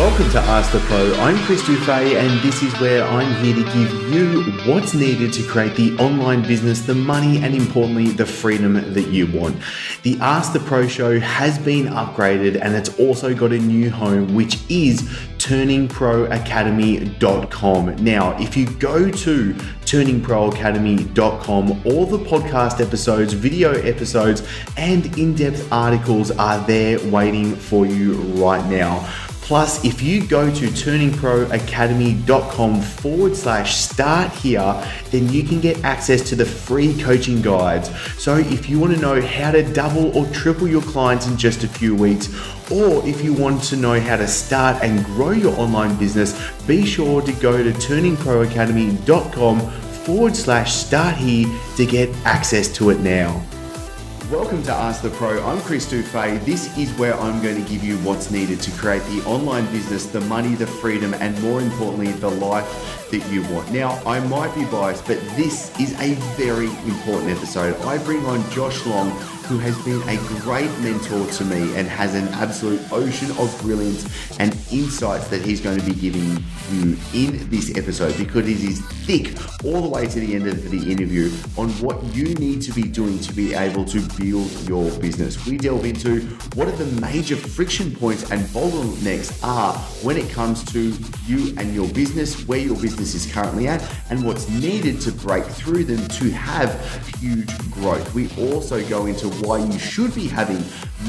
Welcome to Ask the Pro. I'm Chris Dufay, and this is where I'm here to give you what's needed to create the online business, the money, and importantly, the freedom that you want. The Ask the Pro show has been upgraded, and it's also got a new home, which is turningproacademy.com. Now, if you go to turningproacademy.com, all the podcast episodes, video episodes, and in-depth articles are there waiting for you right now. Plus, if you go to turningproacademy.com/start here, then you can get access to the free coaching guides. So if you want to know how to double or triple your clients in just a few weeks, or if you want to know how to start and grow your online business, be sure to go to turningproacademy.com/start here to get access to it now. Welcome to Ask the Pro. I'm Chris Dufay. This is where I'm going to give you what's needed to create the online business, the money, the freedom, and more importantly, the life that you want. Now, I might be biased, but this is a very important episode. I bring on Josh Long, who has been a great mentor to me and has an absolute ocean of brilliance and insights that he's going to be giving you in this episode, because it is thick all the way to the end of the interview on what you need to be doing to be able to build your business. We delve into what are the major friction points and bottlenecks are when it comes to you and your business, where your business is currently at, and what's needed to break through them to have huge growth. We also go into why you should be having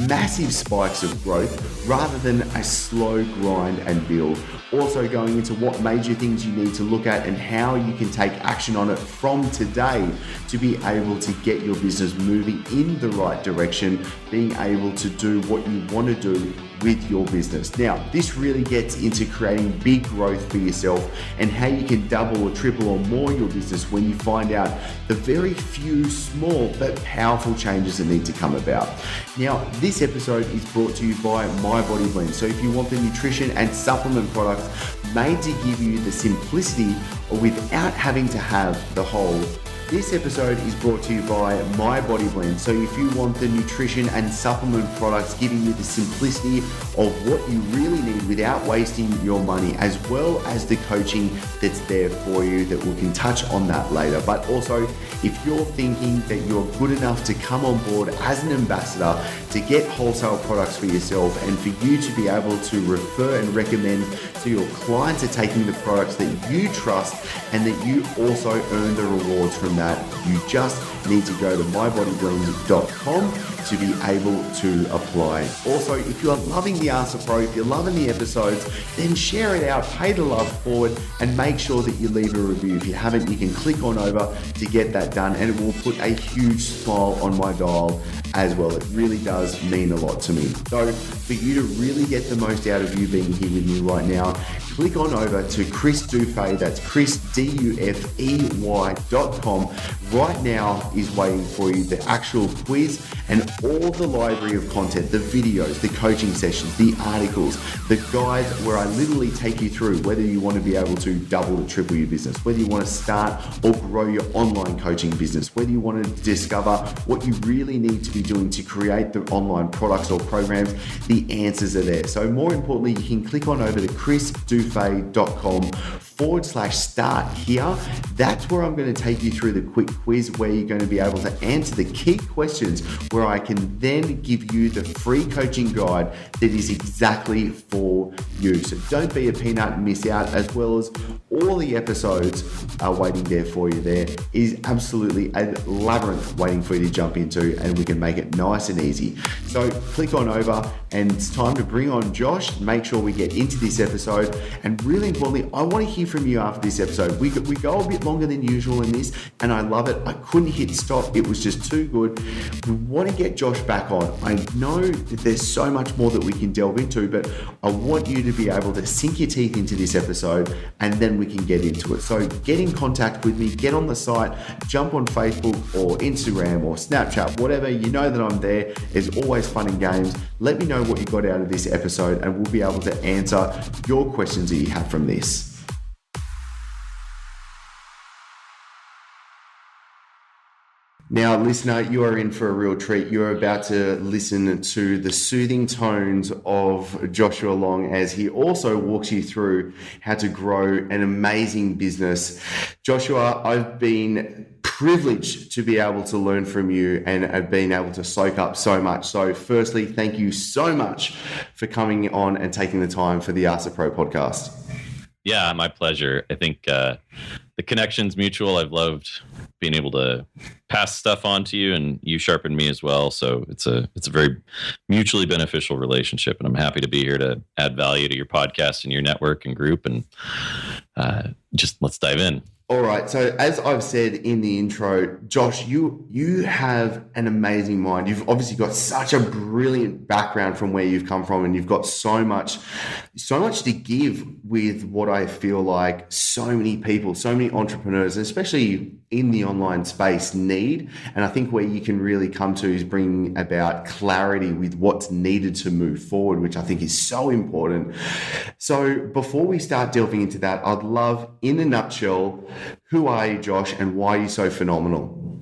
massive spikes of growth rather than a slow grind and build. Also going into what major things you need to look at and how you can take action on it from today to be able to get your business moving in the right direction, being able to do what you want to do with your business. Now, this really gets into creating big growth for yourself and how you can double or triple or more your business when you find out the very few small but powerful changes that need to come about. Now, this episode is brought to you by My Body Blend. So if you want the nutrition and supplement products made to give you the simplicity without having to have the whole, this episode is brought to you by My Body Blend. So if you want the nutrition and supplement products giving you the simplicity of what you really need without wasting your money, as well as the coaching that's there for you, that we can touch on that later. But also, if you're thinking that you're good enough to come on board as an ambassador to get wholesale products for yourself and for you to be able to refer and recommend to your clients are taking the products that you trust and that you also earn the rewards from that, you just need to go to mybodyblend.com to be able to apply. Also, if you are loving the Ask the Pro, if you're loving the episodes, then share it out, pay the love forward, and make sure that you leave a review. If you haven't, you can click on over to get that done, and it will put a huge smile on my dial as well. It really does mean a lot to me. So for you to really get the most out of you being here with me right now, click on over to Chris Dufay, that's Chris Dufey.com. Right now is waiting for you the actual quiz and all the library of content, the videos, the coaching sessions, the articles, the guides where I literally take you through whether you want to be able to double or triple your business, whether you want to start or grow your online coaching business, whether you want to discover what you really need to be doing to create the online products or programs, the answers are there. So more importantly, you can click on over to chrisdufay.com/start here. That's where I'm going to take you through the quick quiz where you're going to be able to answer the key questions, where I can then give you the free coaching guide that is exactly for you. So don't be a peanut and miss out, as well as all the episodes are waiting there for you. There is absolutely a labyrinth waiting for you to jump into, and we can make it nice and easy. So click on over, and it's time to bring on Josh. Make sure we get into this episode, and really importantly, I want to hear from you after this episode. We go a bit longer than usual in this, and I love it. I couldn't hit stop. It was just too good. We want to get Josh back on. I know that there's so much more that we can delve into, but I want you to be able to sink your teeth into this episode, and then we can get into it. So get in contact with me, get on the site, jump on Facebook or Instagram or Snapchat, whatever. You know that I'm there. It's always fun and games. Let me know what you got out of this episode, and we'll be able to answer your questions that you have from this. Now, listener, you are in for a real treat. You're about to listen to the soothing tones of Joshua Long as he also walks you through how to grow an amazing business. Joshua, I've been privileged to be able to learn from you and have been able to soak up so much. So firstly, thank you so much for coming on and taking the time for the Ask the Pro podcast. Yeah, my pleasure. I think the connection's mutual. I've loved being able to pass stuff on to you, and you sharpen me as well. So it's a very mutually beneficial relationship, and I'm happy to be here to add value to your podcast and your network and group. And just let's dive in. All right. So as I've said in the intro, Josh, you have an amazing mind. You've obviously got such a brilliant background from where you've come from, and you've got so much to give with what I feel like so many people, so many entrepreneurs, especially in the online space, need. And I think where you can really come to is bring about clarity with what's needed to move forward, which I think is so important. So before we start delving into that, I'd love, in a nutshell, who are you, Josh, and why are you so phenomenal?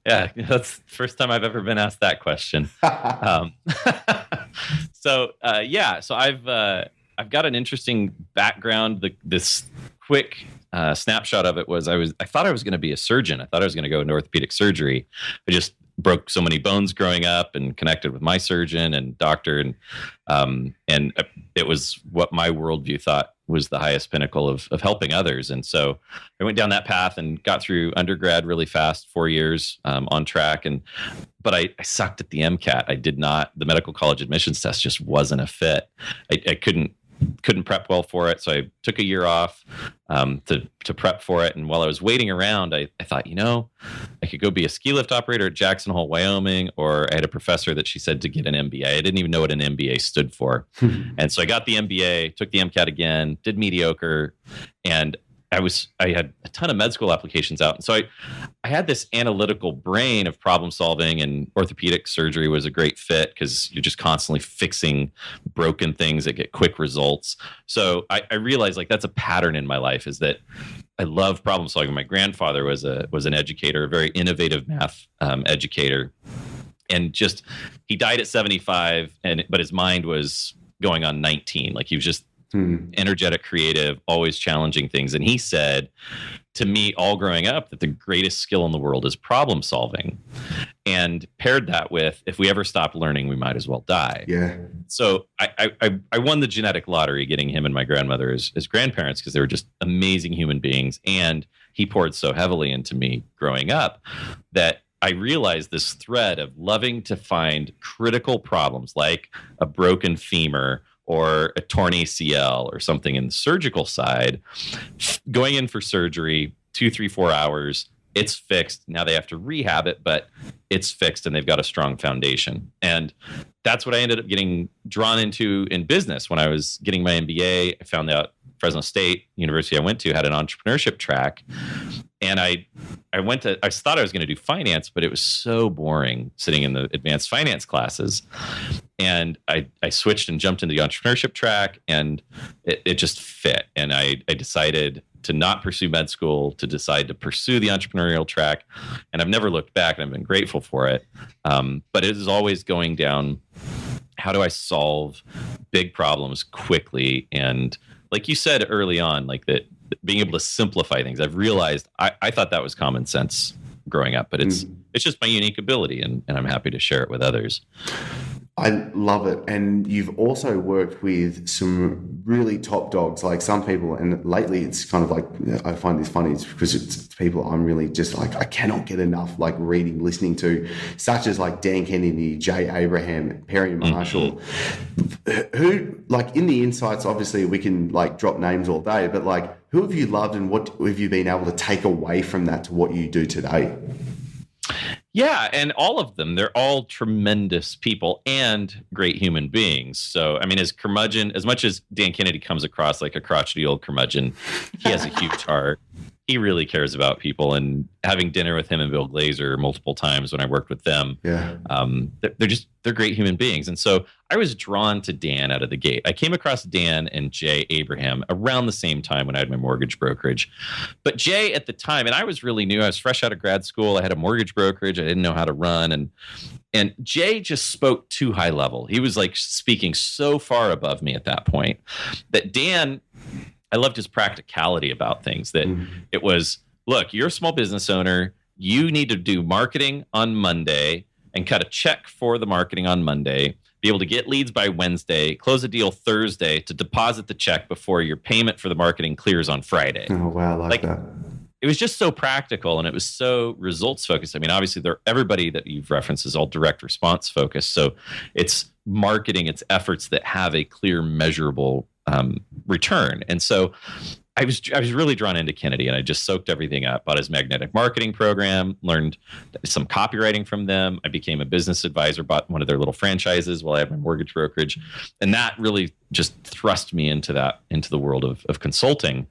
Yeah, that's the first time I've ever been asked that question. So I've got an interesting background. This quick snapshot of it was I thought I was going to be a surgeon. I thought I was going to go into orthopedic surgery. I just broke so many bones growing up and connected with my surgeon and doctor, and it was what my worldview thought was the highest pinnacle of helping others. And so I went down that path and got through undergrad really fast, 4 years on track. But I sucked at the MCAT. The medical college admissions test just wasn't a fit. I couldn't prep well for it. So I took a year off to prep for it. And while I was waiting around, I thought, I could go be a ski lift operator at Jackson Hole, Wyoming, or I had a professor that she said to get an MBA. I didn't even know what an MBA stood for. And so I got the MBA, took the MCAT again, did mediocre, and I had a ton of med school applications out. And so I had this analytical brain of problem solving, and orthopedic surgery was a great fit because you're just constantly fixing broken things that get quick results. So I realized that's a pattern in my life, is that I love problem solving. My grandfather was an educator, a very innovative math educator. And he died at 75, but his mind was going on 19. He was just energetic, creative, always challenging things. And he said to me all growing up that the greatest skill in the world is problem solving, and paired that with, if we ever stop learning, we might as well die. Yeah. So I won the genetic lottery getting him and my grandmother as grandparents, because they were just amazing human beings. And he poured so heavily into me growing up that I realized this thread of loving to find critical problems like a broken femur or a torn ACL or something in the surgical side, going in for surgery, 2, 3, 4 hours, it's fixed. Now they have to rehab it, but it's fixed and they've got a strong foundation. And that's what I ended up getting drawn into in business. When I was getting my MBA, I found out Fresno State University I went to had an entrepreneurship track. And I thought I was going to do finance, but it was so boring sitting in the advanced finance classes. And I switched and jumped into the entrepreneurship track, and it just fit. And I decided to not pursue med school, to decide to pursue the entrepreneurial track. And I've never looked back, and I've been grateful for it. But it is always going down, how do I solve big problems quickly? And like you said early on, that being able to simplify things, I've realized I thought that was common sense growing up, but it's just my unique ability, and I'm happy to share it with others. I love it. And you've also worked with some really top dogs, like some people, and lately it's kind of I find this funny, it's because it's people I'm really just I cannot get enough reading, listening to, such as Dan Kennedy, Jay Abraham, Perry Marshall, who in the insights, obviously we can drop names all day, but who have you loved and what have you been able to take away from that to what you do today? Yeah, and all of them, they're all tremendous people and great human beings. So, as curmudgeon, as much as Dan Kennedy comes across like a crotchety old curmudgeon, he has a huge heart. he really cares about people, and having dinner with him and Bill Glazer multiple times when I worked with them, they're great human beings. And so I was drawn to Dan out of the gate. I came across Dan and Jay Abraham around the same time when I had my mortgage brokerage. But Jay at the time, and I was really new, I was fresh out of grad school. I had a mortgage brokerage. I didn't know how to run. And Jay just spoke too high level. He was like speaking so far above me at that point that Dan, I loved his practicality about things, that it was, look, you're a small business owner. You need to do marketing on Monday and cut a check for the marketing on Monday, be able to get leads by Wednesday, close a deal Thursday to deposit the check before your payment for the marketing clears on Friday. Oh, wow. I like that. It was just so practical, and it was so results focused. I mean, obviously, everybody that you've referenced is all direct response focused. So it's marketing, it's efforts that have a clear, measurable return. And so I was really drawn into Kennedy, and I just soaked everything up. Bought his magnetic marketing program, learned some copywriting from them. I became a business advisor, bought one of their little franchises while I had my mortgage brokerage, and that really just thrust me into the world of consulting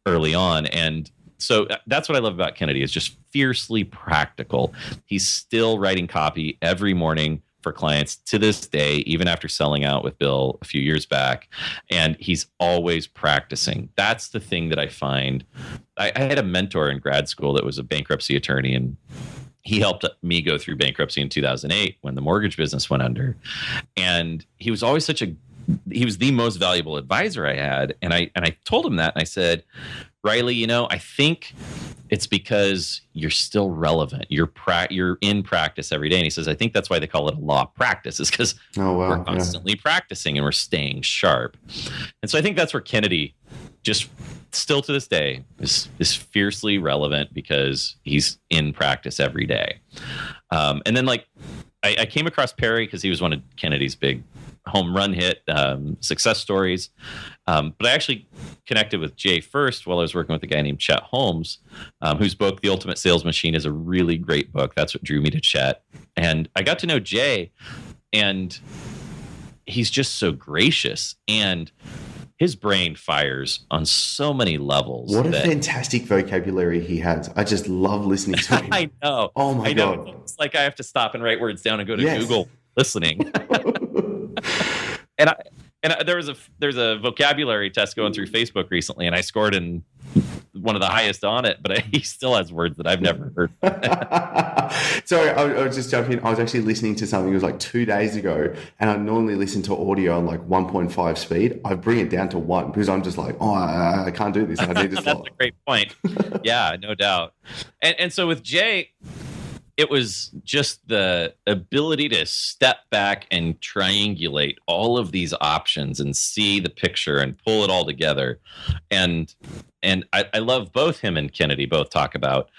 early on. And so that's what I love about Kennedy, is just fiercely practical. He's still writing copy every morning for clients to this day, even after selling out with Bill a few years back. And he's always practicing. That's the thing that I find. I had a mentor in grad school that was a bankruptcy attorney, and he helped me go through bankruptcy in 2008 when the mortgage business went under. And he was always he was the most valuable advisor I had. And I told him that, and I said, Riley, I think it's because you're still relevant. You're in practice every day. And he says, I think that's why they call it a law of practice, is because we're constantly practicing and we're staying sharp. And so I think that's where Kennedy just still to this day is fiercely relevant, because he's in practice every day. And then I came across Perry because he was one of Kennedy's big home run hit success stories. But I actually connected with Jay first while I was working with a guy named Chet Holmes, whose book, The Ultimate Sales Machine, is a really great book. That's what drew me to Chet. And I got to know Jay, and he's just so gracious, and his brain fires on so many levels. What a fantastic vocabulary he has. I just love listening to him. I know. Oh my God. It's like I have to stop and write words down and go to Google listening. And there's a vocabulary test going through Facebook recently, and I scored in one of the highest on it, but he still has words that I've never heard. Sorry, I was just jumping in. I was actually listening to something, it was like 2 days ago, and I normally listen to audio on like 1.5 speed. I bring it down to 1 because I'm just like, I can't do this. I need to stop. That's a great point. Yeah, no doubt. And so with Jay, it was just the ability to step back and triangulate all of these options and see the picture and pull it all together. And I love both him and Kennedy both talk about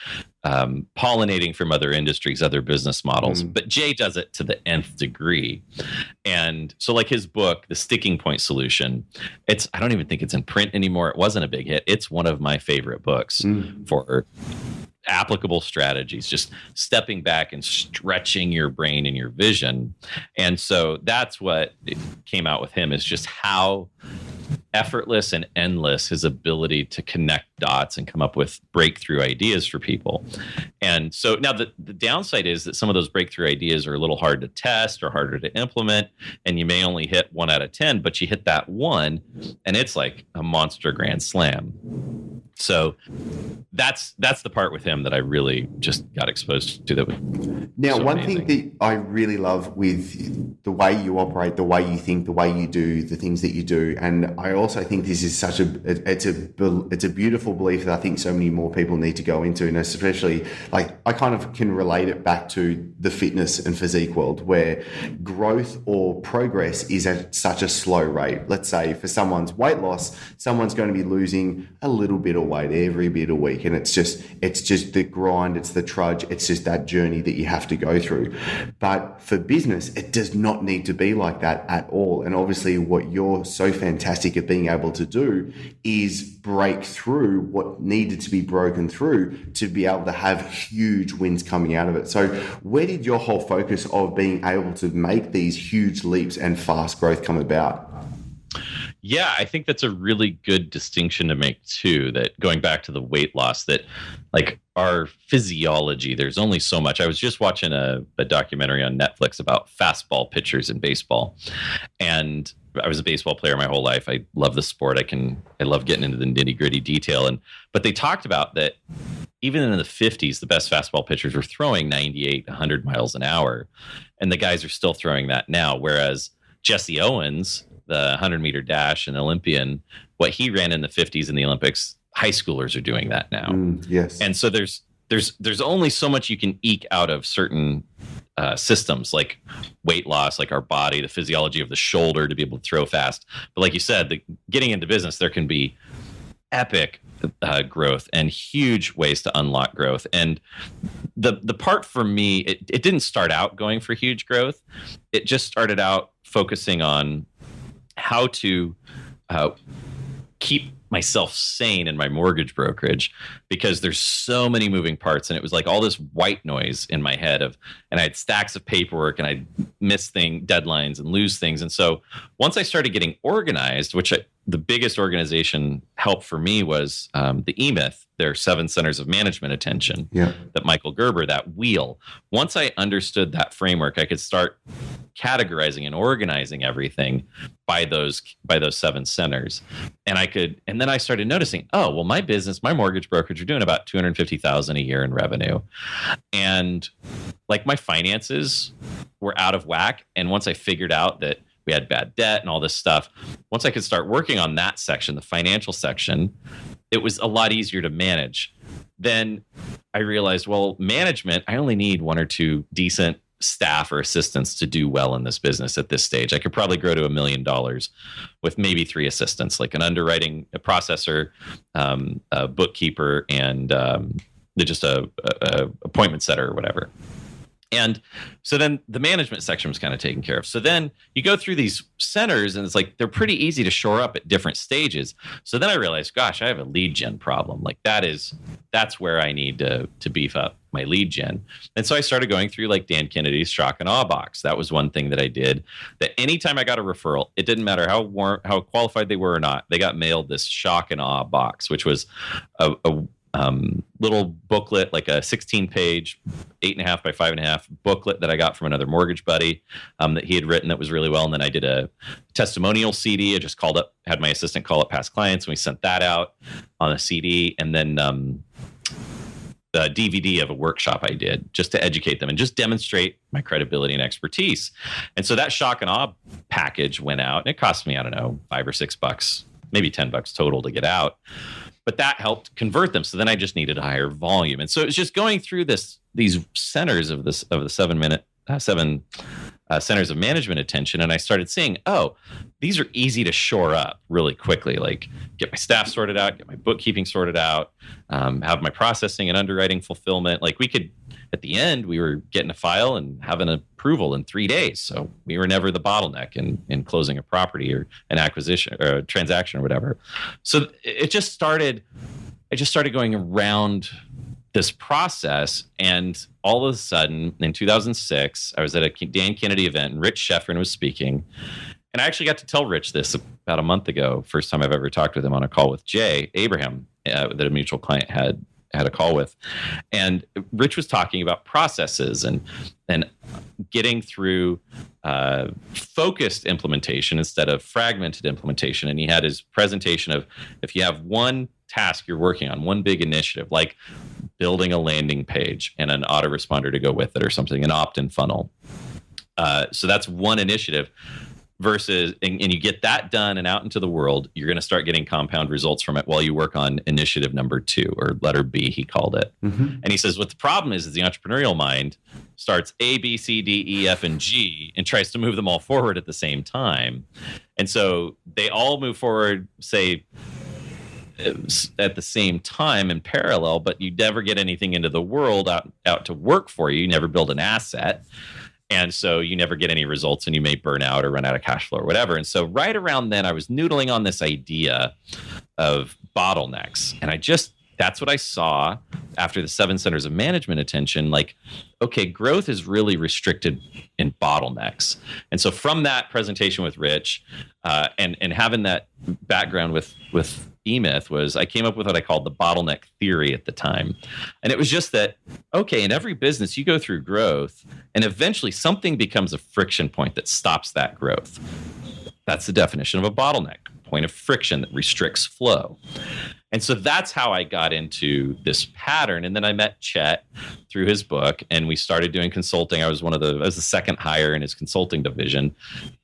pollinating from other industries, other business models, but Jay does it to the nth degree. And so like his book, The Sticking Point Solution, I don't even think it's in print anymore. It wasn't a big hit. It's one of my favorite books for applicable strategies, just stepping back and stretching your brain and your vision. And so that's what came out with him, is just how effortless and endless his ability to connect dots and come up with breakthrough ideas for people. And so now the downside is that some of those breakthrough ideas are a little hard to test or harder to implement, and you may only hit 1 out of 10, but you hit that one and it's like a monster grand slam. So that's the part with him that I really just got exposed to. That was now so one amazing. thing that I really love with the way you operate, the way you think, the way you do the things that you do, and I also think this is it's a beautiful belief that I think so many more people need to go into, and especially like I kind of can relate it back to the fitness and physique world, where growth or progress is at such a slow rate. Let's say for someone's weight loss, someone's going to be losing a little bit of weight every bit a week, and it's just the grind, it's the trudge, it's just that journey that you have to go through. But for business, it does not need to be like that at all. And obviously what you're so fantastic at being able to do is break through what needed to be broken through to be able to have huge wins coming out of it. So where did your whole focus of being able to make these huge leaps and fast growth come about? Yeah, I think that's a really good distinction to make too. That going back to the weight loss, that like our physiology, there's only so much. I was just watching a documentary on Netflix about fastball pitchers in baseball. And I was a baseball player my whole life. I love the sport. I love getting into the nitty gritty detail. But they talked about that even in the 50s, the best fastball pitchers were throwing 98, 100 miles an hour. And the guys are still throwing that now. Whereas Jesse Owens, the 100-meter dash and Olympian, what he ran in the 50s in the Olympics, high schoolers are doing that now. Yes. And so there's only so much you can eke out of certain systems, like weight loss, like our body, the physiology of the shoulder to be able to throw fast. But like you said, getting into business, there can be epic growth and huge ways to unlock growth. And the part for me, it didn't start out going for huge growth. It just started out focusing on how to keep myself sane in my mortgage brokerage, because there's so many moving parts, and it was like all this white noise in my head and I had stacks of paperwork, and I'd miss deadlines and lose things. And so once I started getting organized, the biggest organization help for me was the E-Myth, their 7 centers of management attention, that Michael Gerber, that wheel. Once I understood that framework, I could start categorizing and organizing everything by those 7 centers. And then I started noticing, oh, well, my mortgage brokerage are doing about $250,000 a year in revenue. And like my finances were out of whack. And once I figured out that we had bad debt and all this stuff, once I could start working on that section, the financial section, it was a lot easier to manage. Then I realized, well, management, I only need 1 or 2 decent staff or assistants to do well in this business at this stage. I could probably grow to $1 million with maybe 3 assistants, like an underwriting, a processor, a bookkeeper, and just a appointment setter or whatever. And so then the management section was kind of taken care of. So then you go through these centers, and it's like they're pretty easy to shore up at different stages. So then I realized, gosh, I have a lead gen problem. Like that's where I need to beef up my lead gen. And so I started going through like Dan Kennedy's shock and awe box. That was one thing that I did, that anytime I got a referral, it didn't matter how qualified they were or not, they got mailed this shock and awe box, which was a little booklet, like a 16-page, 8.5 by 5.5 booklet that I got from another mortgage buddy that he had written that was really well. And then I did a testimonial CD. I just had my assistant call up past clients, and we sent that out on a CD. And then the DVD of a workshop I did just to educate them and just demonstrate my credibility and expertise. And so that shock and awe package went out, and it cost me, I don't know, $5 or $6, maybe $10 total to get out. But that helped convert them. So then I just needed a higher volume. And so it was just going through these centers of the 7 centers of management attention. And I started seeing, oh, these are easy to shore up really quickly. Like get my staff sorted out, get my bookkeeping sorted out, have my processing and underwriting fulfillment. Like at the end, we were getting a file and having an approval in 3 days. So we were never the bottleneck in closing a property or an acquisition or a transaction or whatever. So I just started going around this process. And all of a sudden in 2006, I was at a Dan Kennedy event, and Rich Sheffrin was speaking. And I actually got to tell Rich this about a month ago. First time I've ever talked with him on a call with Jay Abraham, that a mutual client had a call with. And Rich was talking about processes and getting through focused implementation instead of fragmented implementation. And he had his presentation of, if you have one task you're working on, one big initiative, like building a landing page and an autoresponder to go with it or something, an opt-in funnel. So that's one initiative. Versus, and you get that done and out into the world, you're going to start getting compound results from it while you work on initiative number 2, or letter B, he called it. Mm-hmm. And he says, what the problem is the entrepreneurial mind starts A, B, C, D, E, F, and G and tries to move them all forward at the same time. And so they all move forward, say, at the same time in parallel, but you never get anything into the world out to work for you. You never build an asset. And so you never get any results, and you may burn out or run out of cash flow or whatever. And so right around then, I was noodling on this idea of bottlenecks. And I just that's what I saw after the 7 centers of management attention. Like, okay, growth is really restricted in bottlenecks. And so from that presentation with Rich, and having that background with eMyth, was I came up with what I called the bottleneck theory at the time. And it was just that, okay, in every business you go through growth, and eventually something becomes a friction point that stops that growth. That's the definition of a bottleneck, point of friction that restricts flow. And so that's how I got into this pattern. And then I met Chet through his book, and we started doing consulting. I was the second hire in his consulting division.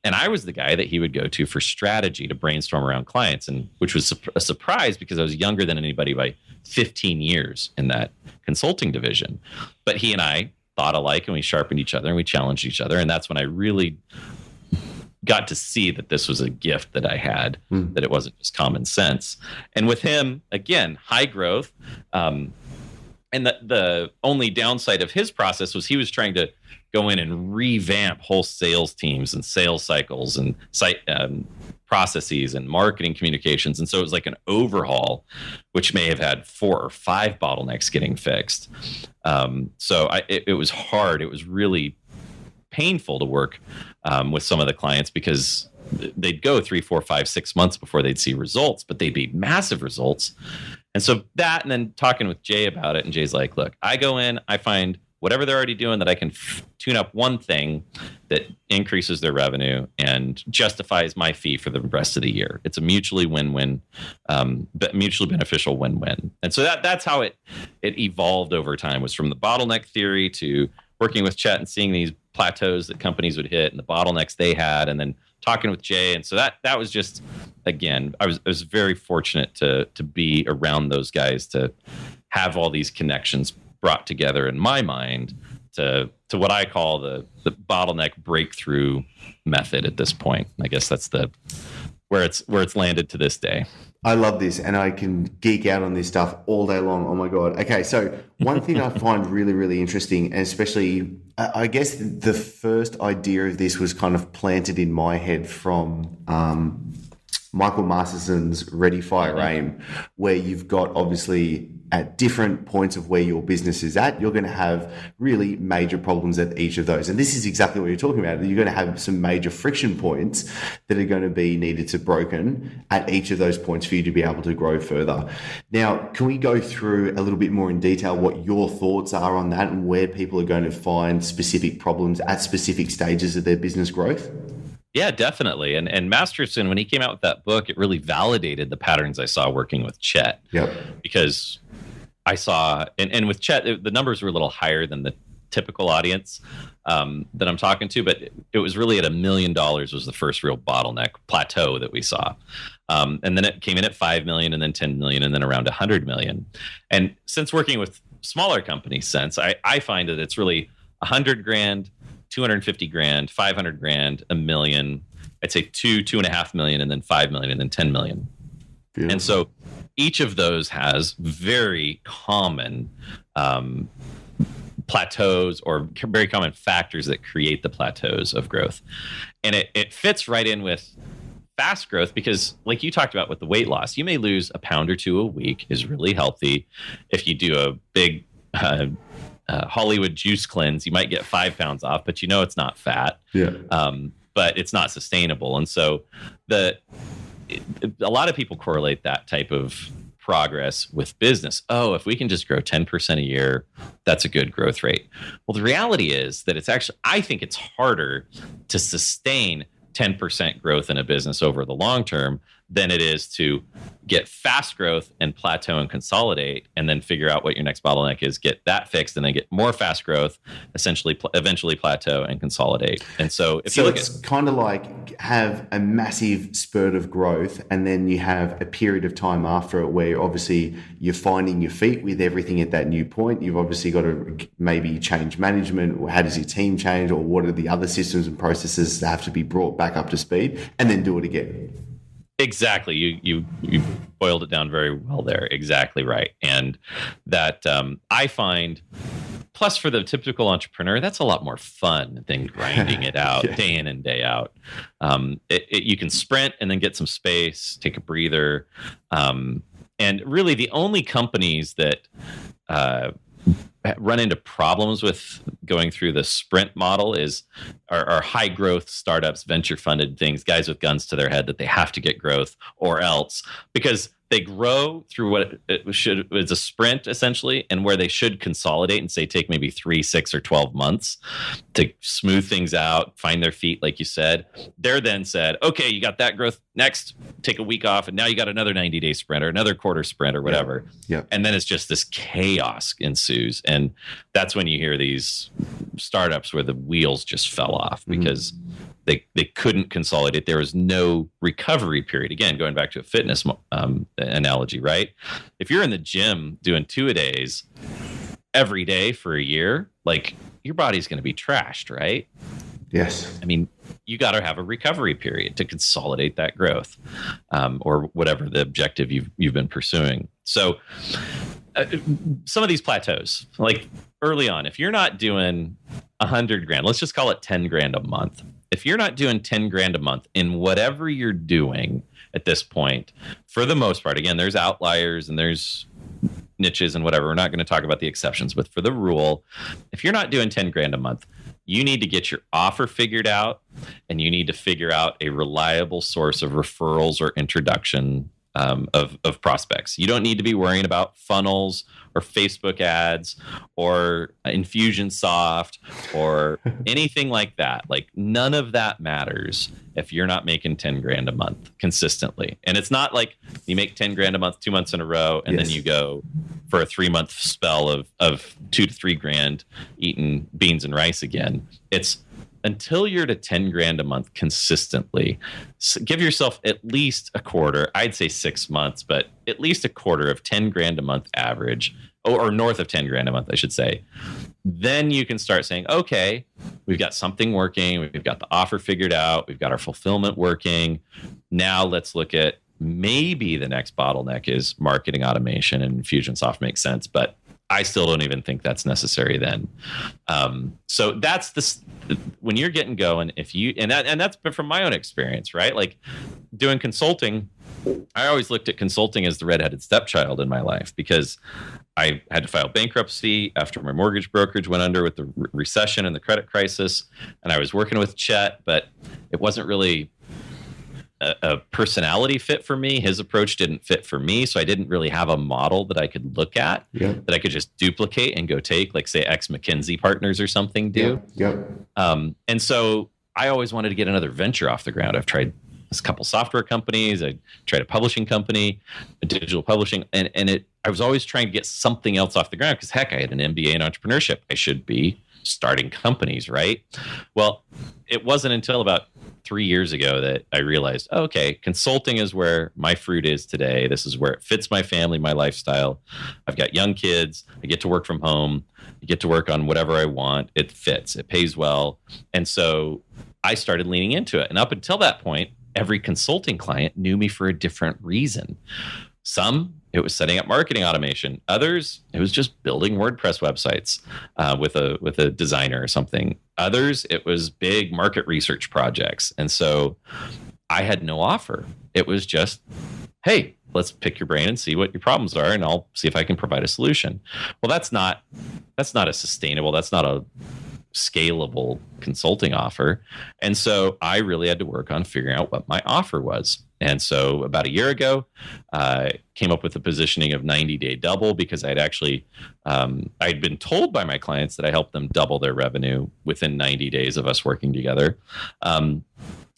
And I was the guy that he would go to for strategy to brainstorm around clients, and which was a surprise because I was younger than anybody by 15 years in that consulting division. But he and I thought alike, and we sharpened each other and we challenged each other. And that's when I really got to see that this was a gift that I had, that it wasn't just common sense. And with him, again, high growth. And the only downside of his process was he was trying to go in and revamp whole sales teams and sales cycles and site processes and marketing communications. And so it was like an overhaul, which may have had 4 or 5 bottlenecks getting fixed. So it was hard. It was really painful to work with some of the clients, because they'd go 3, 4, 5, 6 months before they'd see results, but they'd be massive results. And so that, and then talking with Jay about it, and Jay's like, look, I go in, I find whatever they're already doing that I can tune up one thing that increases their revenue and justifies my fee for the rest of the year. It's a mutually win-win, but mutually beneficial win-win. And so that's how it evolved over time, was from the bottleneck theory to working with Chet and seeing these plateaus that companies would hit and the bottlenecks they had, and then talking with Jay. And so that was just, again, I was very fortunate to be around those guys, to have all these connections brought together in my mind to what I call the bottleneck breakthrough method at this point. I guess that's where it's landed to this day. I love this, and I can geek out on this stuff all day long. Oh my God. Okay. So one thing I find really, really interesting, and especially, I guess the first idea of this was kind of planted in my head from Michael Masterson's Ready, Fire, Aim, where you've got, obviously, at different points of where your business is at, you're going to have really major problems at each of those. And this is exactly what you're talking about. You're going to have some major friction points that are going to be needed to broken at each of those points for you to be able to grow further. Now, can we go through a little bit more in detail what your thoughts are on that, and where people are going to find specific problems at specific stages of their business growth? Yeah, definitely. And Masterson, when he came out with that book, it really validated the patterns I saw working with Chet. Yep. Because I saw, and with Chet, the numbers were a little higher than the typical audience that I'm talking to, but it was really at $1 million was the first real bottleneck plateau that we saw. And then it came in at 5 million, and then 10 million, and then around 100 million. And since working with smaller companies, I find that it's really 100 grand, 250 grand, 500 grand, $1 million, I'd say 2.5 million, and then 5 million, and then 10 million. Beautiful. And so each of those has very common plateaus, or very common factors that create the plateaus of growth. And it fits right in with fast growth, because like you talked about with the weight loss, you may lose a pound or 2 a week, is really healthy. If you do a big Hollywood juice cleanse, you might get 5 pounds off, but it's not fat. Yeah. But it's not sustainable. And so a lot of people correlate that type of progress with business. Oh, if we can just grow 10% a year, that's a good growth rate. Well, the reality is that I think it's harder to sustain 10% growth in a business over the long term than it is to get fast growth and plateau and consolidate, and then figure out what your next bottleneck is, get that fixed, and then get more fast growth, eventually plateau and consolidate. And so if you look, it's kind of like have a massive spurt of growth, and then you have a period of time after it where obviously you're finding your feet with everything at that new point. You've obviously got to maybe change management, or how does your team change, or what are the other systems and processes that have to be brought back up to speed, and then do it again. Exactly. You boiled it down very well there. Exactly right. And that I find, plus for the typical entrepreneur, that's a lot more fun than grinding it out day in and day out. You can sprint and then get some space, take a breather. And And really, the only companies that run into problems with going through the sprint model are high growth startups, venture funded things, guys with guns to their head that they have to get growth or else, because they grow through what it's a sprint essentially, and where they should consolidate and say take maybe 3, 6, or 12 months to smooth things out, find their feet, like you said. They're then said, okay, you got that growth, next take a week off, and now you got another 90-day sprint or another quarter sprint or whatever. Yeah. And then it's just this chaos ensues, and that's when you hear these startups where the wheels just fell off because they couldn't consolidate. There was no recovery period. Again, going back to a fitness analogy, right? If you're in the gym doing 2-a-days every day for a year, like, your body's going to be trashed, right? Yes. I mean, you got to have a recovery period to consolidate that growth, or whatever the objective you've been pursuing. So some of these plateaus, like early on, if you're not doing $100,000, let's just call it $10,000 a month. If you're not doing $10,000 a month in whatever you're doing at this point, for the most part, again, there's outliers and there's niches and whatever. We're not going to talk about the exceptions, but for the rule, if you're not doing $10,000 a month, you need to get your offer figured out, and you need to figure out a reliable source of referrals or introduction of prospects. You don't need to be worrying about funnels or Facebook ads or Infusionsoft or anything like that. Like, none of that matters if you're not making $10,000 a month consistently. And it's not like you make $10,000 a month 2 months in a row, and then you go for a 3-month spell of $2,000 to $3,000 eating beans and rice again. It's until you're to $10,000 a month consistently. Give yourself at least a quarter. I'd say 6 months, but at least a quarter of $10,000 a month average, or north of $10,000 a month, I should say. Then you can start saying, okay, we've got something working. We've got the offer figured out. We've got our fulfillment working. Now let's look at maybe the next bottleneck is marketing automation, and Infusionsoft makes sense, but I still don't even think that's necessary then. So that's when you're getting going, that's from my own experience, right? Like, doing consulting, I always looked at consulting as the redheaded stepchild in my life, because I had to file bankruptcy after my mortgage brokerage went under with the recession and the credit crisis. And I was working with Chet, but it wasn't really a personality fit for me. His approach didn't fit for me. So I didn't really have a model that I could look at that I could just duplicate and go take, like, say, ex-McKinsey partners or something do. And so I always wanted to get another venture off the ground. I've tried a couple software companies. I tried a publishing company, a digital publishing, and I was always trying to get something else off the ground, because heck, I had an MBA in entrepreneurship. I should be starting companies, right? Well, it wasn't until about 3 years ago that I realized, okay, consulting is where my fruit is today. This is where it fits my family, my lifestyle. I've got young kids. I get to work from home. I get to work on whatever I want. It fits. It pays well. And so I started leaning into it. And up until that point, every consulting client knew me for a different reason. Some, it was setting up marketing automation. Others, it was just building WordPress websites with a designer or something. Others, it was big market research projects. And so I had no offer. It was just, hey, let's pick your brain and see what your problems are, and I'll see if I can provide a solution. Well, that's not a sustainable, that's not a scalable consulting offer. And so I really had to work on figuring out what my offer was. And so about a year ago, I came up with the positioning of 90-day double, because I'd actually, I'd been told by my clients that I helped them double their revenue within 90 days of us working together. And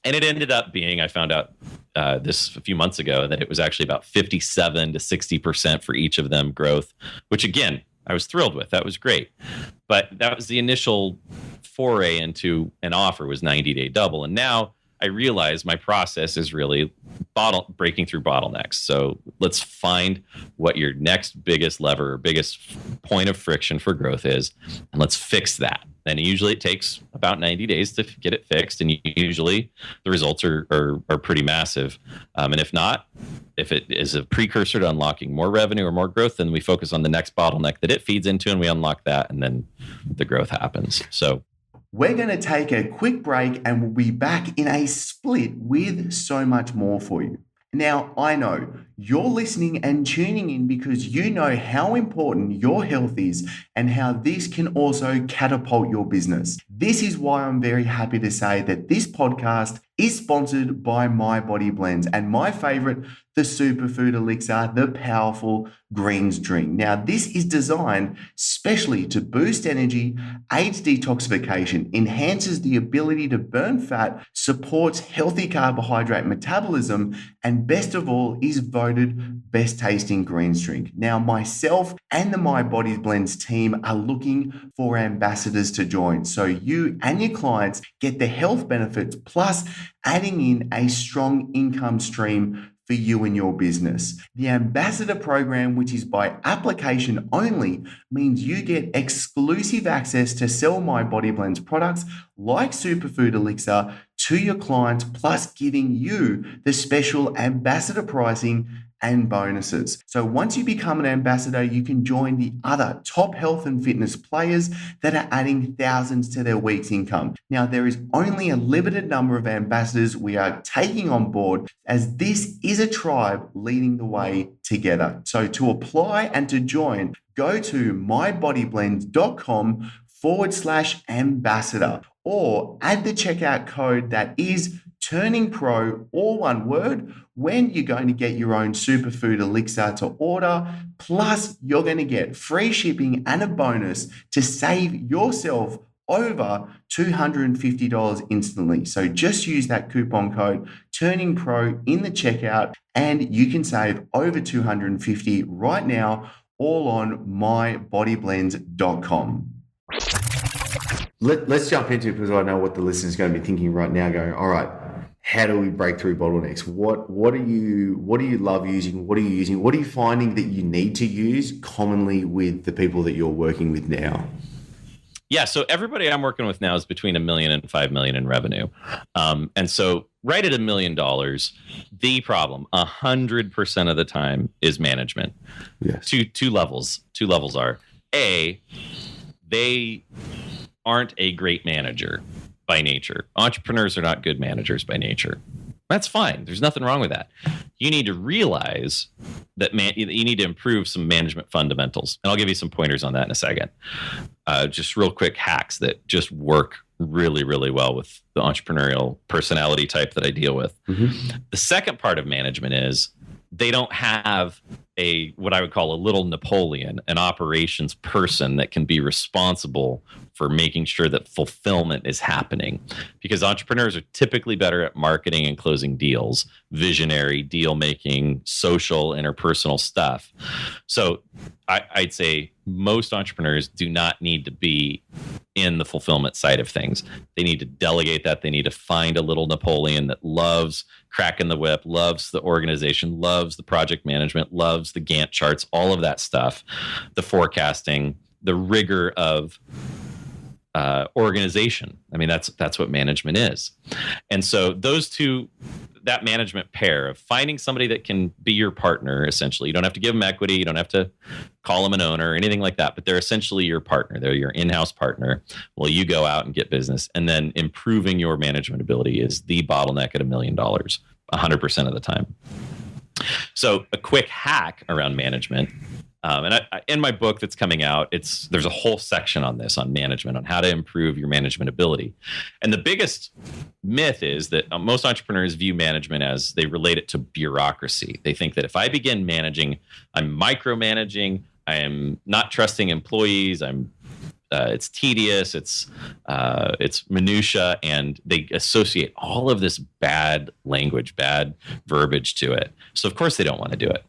it ended up being, I found out this a few months ago, that it was actually about 57 to 60% for each of them growth, which again, I was thrilled with. That was great. But that was the initial foray into an offer, was 90-day double. And now I realize my process is really breaking through bottlenecks. So let's find what your next biggest lever or biggest point of friction for growth is, and let's fix that. And usually it takes about 90 days to get it fixed, and usually the results are pretty massive. And if not, if it is a precursor to unlocking more revenue or more growth, then we focus on the next bottleneck that it feeds into, and we unlock that, and then the growth happens. So we're going to take a quick break, and we'll be back in a split with so much more for you. Now, I know you're listening and tuning in because you know how important your health is and how this can also catapult your business. This is why I'm very happy to say that this podcast is sponsored by My Body Blends and my favorite, the Superfood Elixir, the powerful greens drink. Now, this is designed specially to boost energy, aids detoxification, enhances the ability to burn fat, supports healthy carbohydrate metabolism, and best of all, is voted best tasting greens drink. Now, myself and the My Body Blends team are looking for ambassadors to join. So you and your clients get the health benefits plus adding in a strong income stream for you and your business. The ambassador program, which is by application only, means you get exclusive access to sell My Body Blends products like Superfood Elixir to your clients, plus giving you the special ambassador pricing and bonuses. So once you become an ambassador, you can join the other top health and fitness players that are adding thousands to their week's income. Now, there is only a limited number of ambassadors we are taking on board, as this is a tribe leading the way together. So to apply and to join, go to mybodyblends.com/ambassador or add the checkout code that is Turning Pro, all one word, when you're going to get your own Superfood Elixir to order. Plus, you're going to get free shipping and a bonus to save yourself over $250 instantly. So just use that coupon code Turning Pro in the checkout and you can save over $250 right now, all on mybodyblends.com. Let's jump into it, because I know what the listener's going to be thinking right now, going, all right, how do we break through bottlenecks? What do you love using? What are you using? What are you finding that you need to use commonly with the people that you're working with now? Yeah, so everybody I'm working with now is between $1 million and $5 million in revenue. And so right at $1 million, the problem 100% of the time is management. Yes. Two levels. Two levels are, A, they aren't a great manager by nature. Entrepreneurs are not good managers by nature. That's fine. There's nothing wrong with that. You need to realize that you need to improve some management fundamentals. And I'll give you some pointers on that in a second. Just real quick hacks that just work really, really well with the entrepreneurial personality type that I deal with. Mm-hmm. The second part of management is they don't have what I would call a little Napoleon, an operations person that can be responsible for making sure that fulfillment is happening. Because entrepreneurs are typically better at marketing and closing deals, visionary, deal making, social, interpersonal stuff. So I'd say most entrepreneurs do not need to be in the fulfillment side of things. They need to delegate that. They need to find a little Napoleon that loves cracking the whip, loves the organization, loves the project management, loves the Gantt charts, all of that stuff, the forecasting, the rigor of organization. I mean, that's what management is. And so those two, that management pair of finding somebody that can be your partner, essentially. You don't have to give them equity. You don't have to call them an owner or anything like that, but they're essentially your partner. They're your in-house partner. Well, you go out and get business, and then improving your management ability is the bottleneck at $1 million, 100% of the time. So a quick hack around management, and in my book that's coming out, there's a whole section on this, on management, on how to improve your management ability. And the biggest myth is that most entrepreneurs view management as they relate it to bureaucracy. They think that if I begin managing, I'm micromanaging, I am not trusting employees, it's tedious, it's minutia, and they associate all of this bad language, bad verbiage to it. So of course they don't want to do it.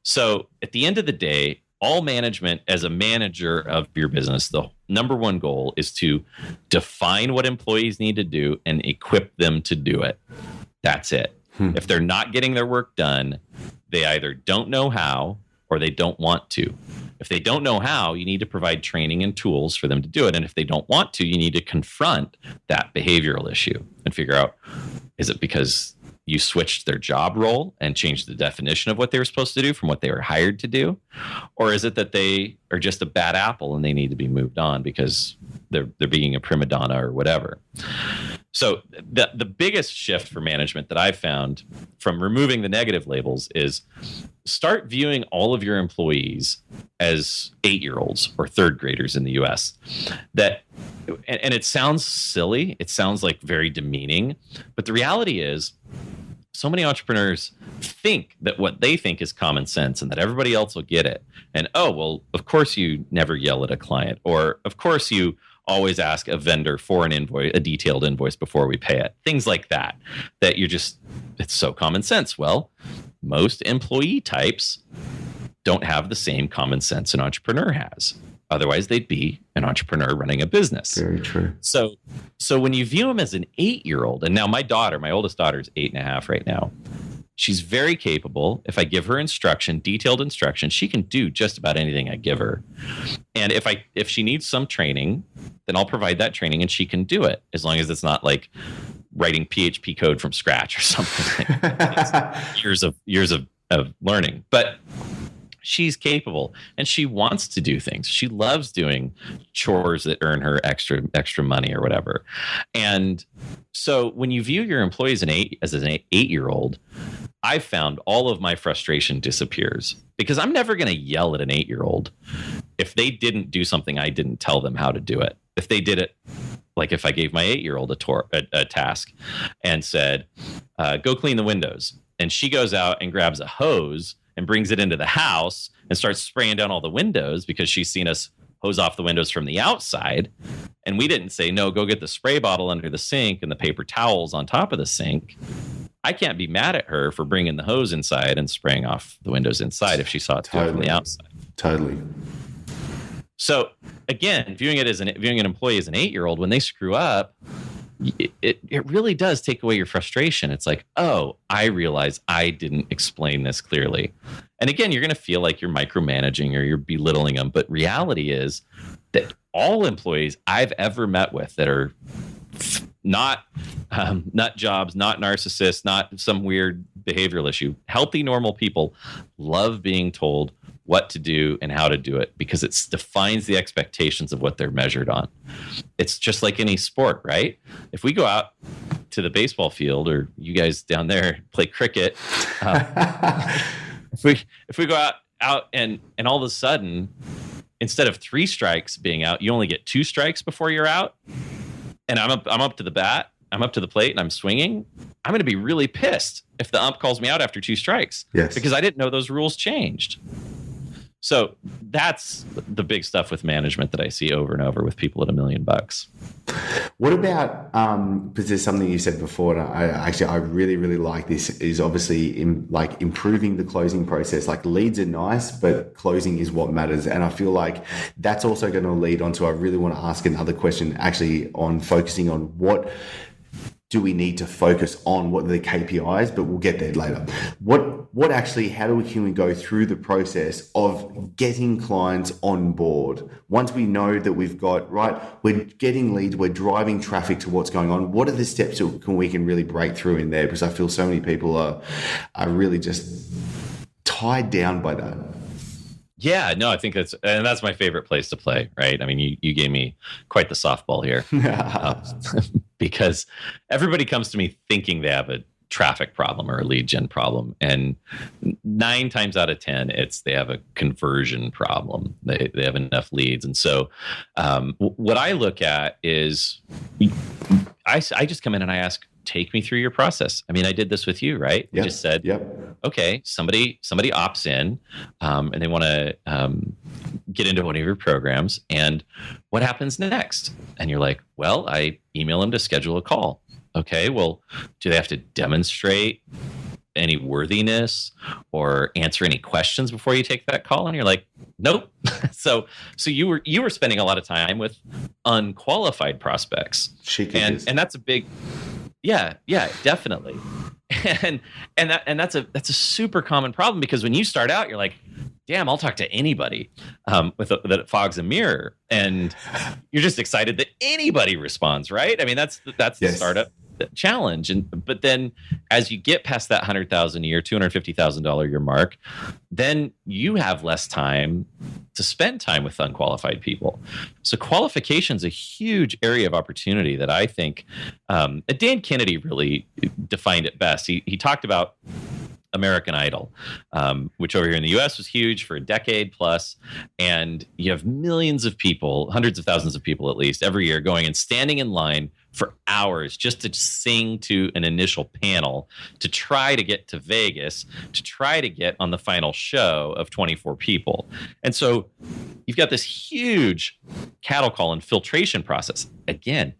So at the end of the day, all management, as a manager of your business, the number one goal is to define what employees need to do and equip them to do it. That's it. If they're not getting their work done, they either don't know how or they don't want to. If they don't know how, you need to provide training and tools for them to do it. And if they don't want to, you need to confront that behavioral issue and figure out, is it because you switched their job role and changed the definition of what they were supposed to do from what they were hired to do? Or is it that they are just a bad apple and they need to be moved on because they're being a prima donna or whatever? So the biggest shift for management that I've found from removing the negative labels is start viewing all of your employees as 8-year-olds or third graders in the US. And it sounds silly. It sounds like very demeaning. But the reality is, so many entrepreneurs think that what they think is common sense and that everybody else will get it. And, oh, well, of course you never yell at a client, or of course you always ask a vendor for an invoice, a detailed invoice before we pay it. Things like that, that it's so common sense. Well, most employee types don't have the same common sense an entrepreneur has. Otherwise, they'd be an entrepreneur running a business. Very true. So when you view them as an 8-year-old, and now my oldest daughter is 8.5 right now. She's very capable. If I give her detailed instruction, she can do just about anything I give her. And if she needs some training, then I'll provide that training and she can do it, as long as it's not like writing PHP code from scratch or something. It's years of learning. But she's capable and she wants to do things. She loves doing chores that earn her extra money or whatever. And so when you view your employees as an 8-year-old, I've found all of my frustration disappears, because I'm never going to yell at an 8-year-old if they didn't do something I didn't tell them how to do it. If they did it, like if I gave my 8-year-old a task and said, go clean the windows, and she goes out and grabs a hose and brings it into the house and starts spraying down all the windows because she's seen us hose off the windows from the outside. And we didn't say, no, go get the spray bottle under the sink and the paper towels on top of the sink. I can't be mad at her for bringing the hose inside and spraying off the windows inside if she saw it from the outside. Totally. So again, viewing an employee as an 8-year-old, when they screw up, it really does take away your frustration. It's like, oh, I realize I didn't explain this clearly. And again, you're going to feel like you're micromanaging or you're belittling them. But reality is that all employees I've ever met with that are not nut jobs, not narcissists, not some weird behavioral issue, healthy, normal people love being told what to do and how to do it, because it defines the expectations of what they're measured on. It's just like any sport, right? If we go out to the baseball field, or you guys down there play cricket, if we go out and all of a sudden, instead of 3 strikes being out, you only get 2 strikes before you're out, and I'm up to the bat, I'm up to the plate, and I'm swinging, I'm going to be really pissed if the ump calls me out after 2 strikes. Yes. Because I didn't know those rules changed. So that's the big stuff with management that I see over and over with people at $1 million. What about, because there's something you said before, and I really, really like this, is obviously improving the closing process. Like, leads are nice, but closing is what matters. And I feel like that's also going to lead on to, I really want to ask another question actually on focusing on what do we need to focus on, what are the KPIs, but we'll get there later. What actually, how can we go through the process of getting clients on board? Once we know that we've got, right, we're getting leads, we're driving traffic to what's going on, what are the steps that we can really break through in there? Because I feel so many people are really just tied down by that. Yeah, no, I think that's my favorite place to play, right? I mean, you gave me quite the softball here. Because everybody comes to me thinking they have a traffic problem or a lead gen problem, and 9 times out of 10 they have a conversion problem. They have enough leads. And so what I look at is I just come in and I ask, take me through your process. I mean, I did this with you, right? We just said, okay, somebody opts in and they want to get into one of your programs, and what happens next? And you're like, well, I email them to schedule a call. Okay, well, do they have to demonstrate any worthiness or answer any questions before you take that call? And you're like, nope. So you were spending a lot of time with unqualified prospects. And that's a big, yeah, definitely. And that's a super common problem, because when you start out, you're like, damn, I'll talk to anybody that fogs a mirror, and you're just excited that anybody responds, right? I mean, that's the startup challenge. But then as you get past that $100,000 a year, $250,000 a year mark, then you have less time to spend time with unqualified people. So qualification is a huge area of opportunity that I think Dan Kennedy really defined it best. He talked about American Idol, which over here in the US was huge for a decade plus. And you have millions of people, hundreds of thousands of people at least, every year going and standing in line for hours just to sing to an initial panel to try to get to Vegas, to try to get on the final show of 24 people. And so you've got this huge cattle call and filtration process. Again,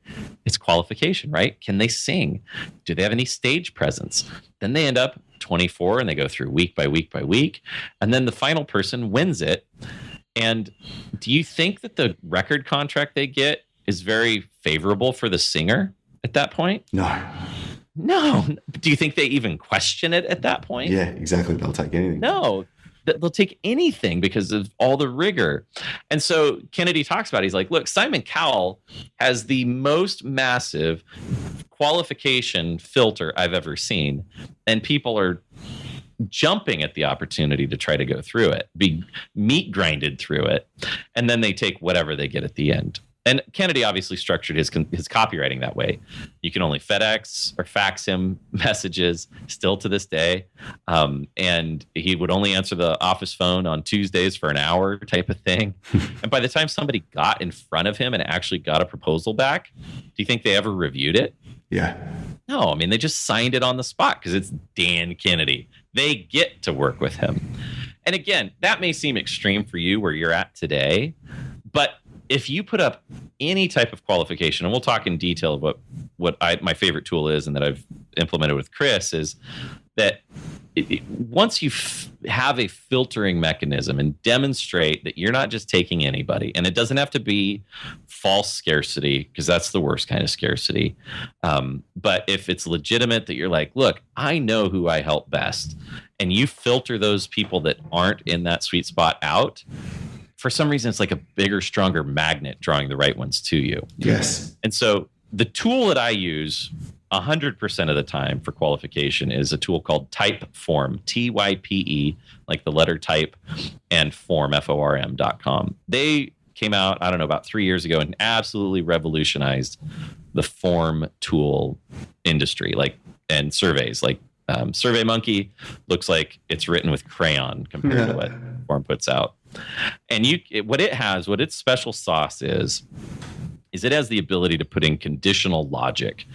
it's qualification, right? Can they sing? Do they have any stage presence? Then they end up 24 and they go through week by week by week. And then the final person wins it. And do you think that the record contract they get is very favorable for the singer at that point? No. Do you think they even question it at that point? Yeah, exactly. They'll take anything. No. They'll take anything because of all the rigor. And so Kennedy talks about it. He's like, look, Simon Cowell has the most massive qualification filter I've ever seen. And people are jumping at the opportunity to try to go through it, be meat grinded through it. And then they take whatever they get at the end. And Kennedy obviously structured his copywriting that way. You can only FedEx or fax him messages still to this day. And he would only answer the office phone on Tuesdays for an hour type of thing. And by the time somebody got in front of him and actually got a proposal back, do you think they ever reviewed it? Yeah. No, I mean, they just signed it on the spot because it's Dan Kennedy. They get to work with him. And again, that may seem extreme for you where you're at today, but if you put up any type of qualification, and we'll talk in detail of what my favorite tool is and that I've implemented with Chris, is that once you have a filtering mechanism and demonstrate that you're not just taking anybody, and it doesn't have to be false scarcity, because that's the worst kind of scarcity. But if it's legitimate that you're like, look, I know who I help best, and you filter those people that aren't in that sweet spot out, for some reason, it's like a bigger, stronger magnet drawing the right ones to you. Yes. And so the tool that I use 100% of the time for qualification is a tool called Typeform, Type, like the letter type, and form, FORM.com. They came out, I don't know, about 3 years ago and absolutely revolutionized the form tool industry, and surveys. SurveyMonkey looks like it's written with crayon compared to what Form puts out. And what its special sauce is it has the ability to put in conditional logic.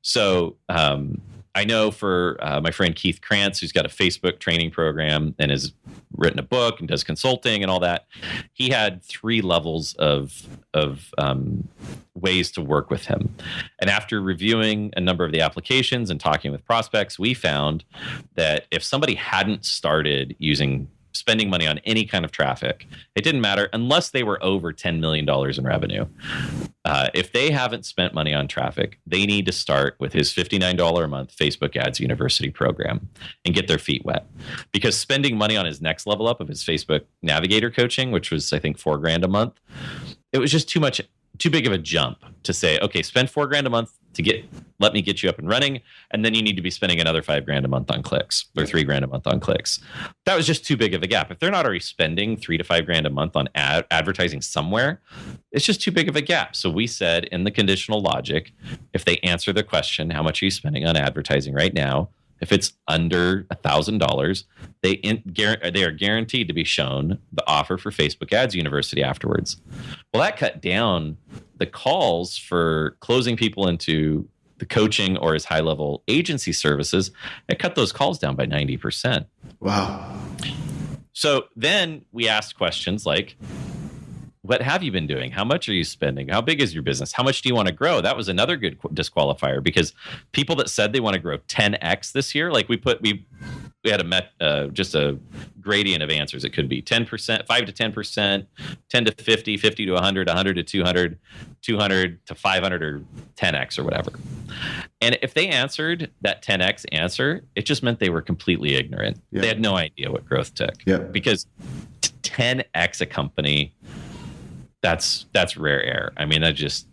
So I know for my friend Keith Krantz, who's got a Facebook training program and has written a book and does consulting and all that, he had 3 levels of ways to work with him. And after reviewing a number of the applications and talking with prospects, we found that if somebody hadn't started spending money on any kind of traffic, it didn't matter unless they were over $10 million in revenue. If they haven't spent money on traffic, they need to start with his $59 a month Facebook Ads University program and get their feet wet. Because spending money on his next level up of his Facebook Navigator coaching, which was, I think, $4,000 a month, it was just too big of a jump to say, okay, spend $4,000 a month to let me get you up and running, and then you need to be spending another $5,000 a month on clicks or $3,000 a month on clicks. That was just too big of a gap. If they're not already spending $3,000 to $5,000 a month on advertising somewhere, it's just too big of a gap. So we said in the conditional logic, if they answer the question, how much are you spending on advertising right now? If it's under $1,000, they are guaranteed to be shown the offer for Facebook Ads University afterwards. Well, that cut down the calls for closing people into the coaching or his high-level agency services. It cut those calls down by 90%. Wow. So then we asked questions like, what have you been doing? How much are you spending? How big is your business? How much do you want to grow? That was another good disqualifier, because people that said they want to grow 10x this year, like we had just a gradient of answers. It could be 10%, 5 to 10%, 10 to 50, 50 to 100, 100 to 200, 200 to 500, or 10x or whatever. And if they answered that 10x answer, it just meant they were completely ignorant. Yeah. They had no idea what growth took. Yeah. Because 10x a company, that's rare air. I mean, that's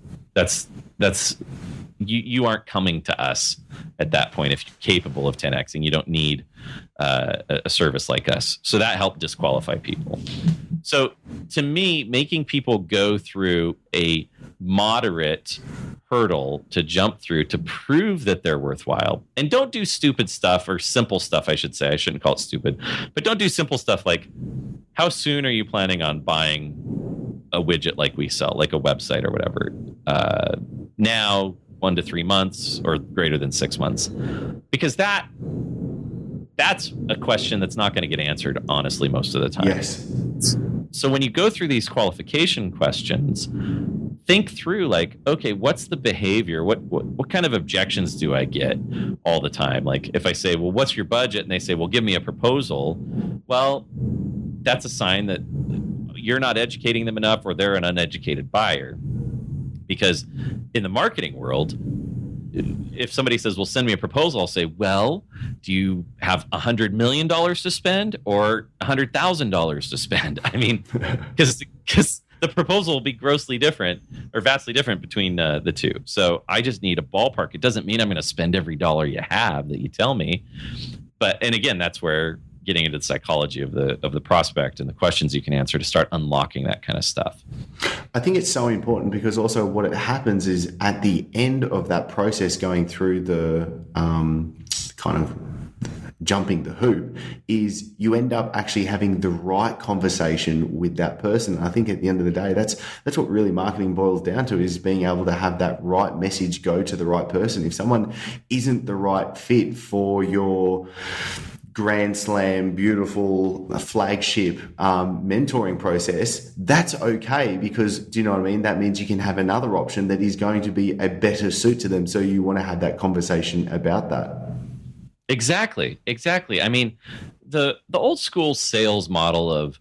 you aren't coming to us at that point if you're capable of 10xing. You don't need a service like us. So that helped disqualify people. So to me, making people go through a moderate hurdle to jump through to prove that they're worthwhile, and don't do stupid stuff, or simple stuff, I should say. I shouldn't call it stupid, but don't do simple stuff like, how soon are you planning on buying a widget like we sell, like a website or whatever? Now, 1 to 3 months, or greater than 6 months, because that's a question that's not going to get answered honestly most of the time. Yes. So when you go through these qualification questions, think through like, okay, what's the behavior? What kind of objections do I get all the time? Like if I say, well, what's your budget? And they say, well, give me a proposal. Well, that's a sign that you're not educating them enough, or they're an uneducated buyer. Because in the marketing world, if somebody says, well, send me a proposal, I'll say, well, do you have $100 million to spend or $100,000 to spend? I mean, because the proposal will be grossly different or vastly different between the two. So I just need a ballpark. It doesn't mean I'm going to spend every dollar you have that you tell me. And again, that's where getting into the psychology of the prospect and the questions you can answer to start unlocking that kind of stuff. I think it's so important, because also what it happens is at the end of that process, going through the kind of jumping the hoop, is you end up actually having the right conversation with that person. I think at the end of the day, that's what really marketing boils down to, is being able to have that right message go to the right person. If someone isn't the right fit for your grand slam, beautiful flagship mentoring process, that's okay, because, do you know what I mean? That means you can have another option that is going to be a better suit to them. So you want to have that conversation about that. Exactly. I mean, the old school sales model of,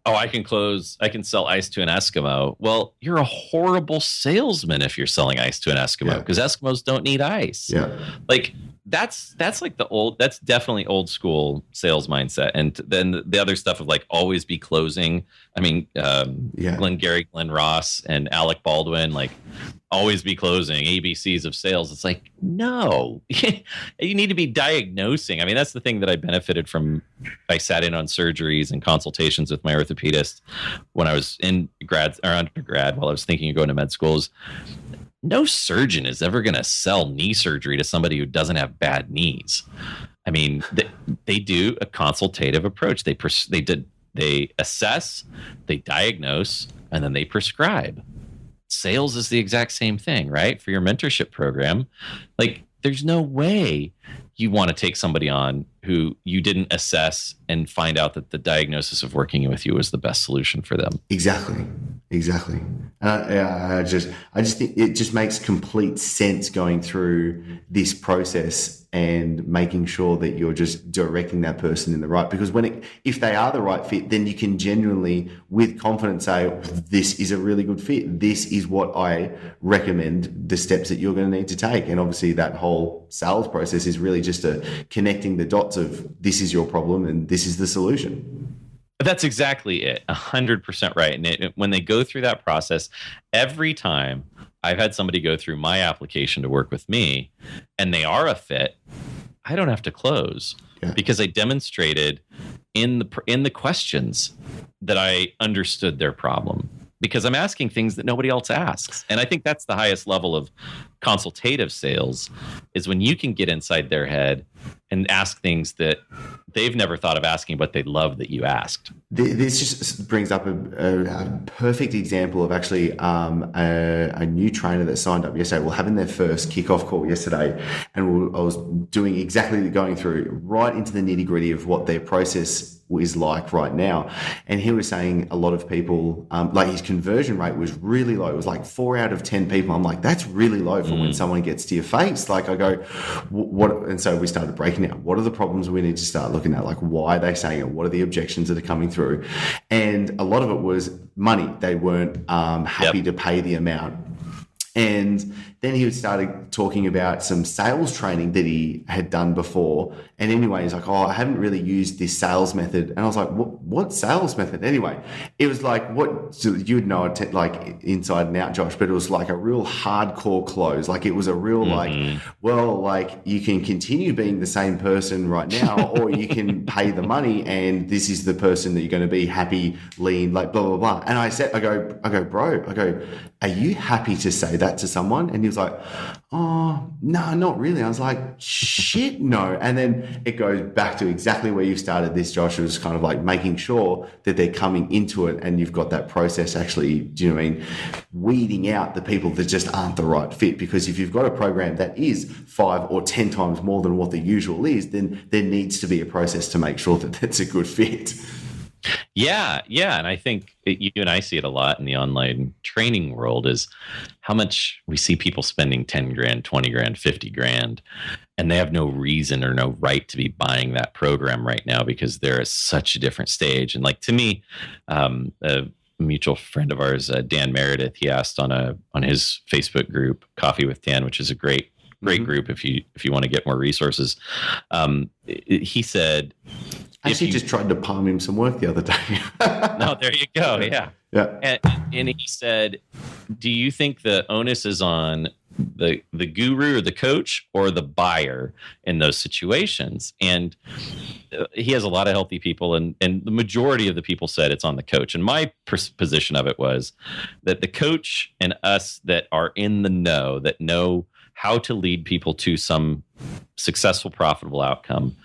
oh, I can sell ice to an Eskimo. Well, you're a horrible salesman if you're selling ice to an Eskimo, because Eskimos don't need ice. Yeah. Like that's like that's definitely old school sales mindset. And then the other stuff of like always be closing. I mean, Glengarry Glen Ross and Alec Baldwin, like always be closing, ABCs of sales. It's like, no, you need to be diagnosing. I mean, that's the thing that I benefited from. I sat in on surgeries and consultations with my orthopedist when I was in undergrad, while I was thinking of going to med schools. No surgeon is ever going to sell knee surgery to somebody who doesn't have bad knees. I mean, they do a consultative approach. They assess, they diagnose, and then they prescribe. Sales is the exact same thing, right? For your mentorship program, like there's no way you want to take somebody on who you didn't assess and find out that the diagnosis of working with you was the best solution for them. Exactly. I just think it just makes complete sense going through this process and making sure that you're just directing that person in the right, because if they are the right fit, then you can genuinely with confidence say, this is a really good fit. This is what I recommend, the steps that you're going to need to take. And obviously that whole sales process is really just connecting the dots of this is your problem and this is the solution. That's exactly it. 100% right. And when they go through that process, every time I've had somebody go through my application to work with me and they are a fit, I don't have to close because I demonstrated in the questions that I understood their problem, because I'm asking things that nobody else asks. And I think that's the highest level of consultative sales, is when you can get inside their head and ask things that they've never thought of asking, but they love that you asked. This just brings up a perfect example of actually a new trainer that signed up yesterday. We're having their first kickoff call yesterday, and I was doing exactly going through right into the nitty gritty of what their process is like right now. And he was saying a lot of people, like his conversion rate was really low. It was like 4 out of 10 people. I'm like, that's really low for when someone gets to your face. Like I go, what? And so we started breaking down. What are the problems we need to start looking at? Like, why are they saying it? What are the objections that are coming through? And a lot of it was money. They weren't happy to pay the amount. And then he started talking about some sales training that he had done before. And anyway, he's like, I haven't really used this sales method. And I was like, what sales method? Anyway, it was like, so you would know it like inside and out, Josh, but it was like a real hardcore close. Like it was a real like you can continue being the same person right now, or you can pay the money and this is the person that you're going to be, happy, lean, like blah, blah, blah. And I go, bro, are you happy to say that to someone? And he was like, oh, no, not really. I was like, shit, no. And then it goes back to exactly where you started this, Josh. It was kind of like making sure that they're coming into it and you've got that process actually, do you know what I mean? Weeding out the people that just aren't the right fit. Because if you've got a program that is 5 or 10 times more than what the usual is, then there needs to be a process to make sure that that's a good fit. Yeah. And I think you and I see it a lot in the online training world is how much we see people spending 10 grand, 20 grand, 50 grand, and they have no reason or no right to be buying that program right now because they're at such a different stage. And like to me, a mutual friend of ours, Dan Meredith, he asked on his Facebook group, Coffee with Dan, which is a great group if you want to get more resources. He said, I actually just tried to palm him some work the other day. No, there you go. Yeah. And he said, do you think the onus is on the guru or the coach or the buyer in those situations? And he has a lot of healthy people, and the majority of the people said it's on the coach. And my position of it was that the coach and us that are in the know, that know how to lead people to some successful, profitable outcome,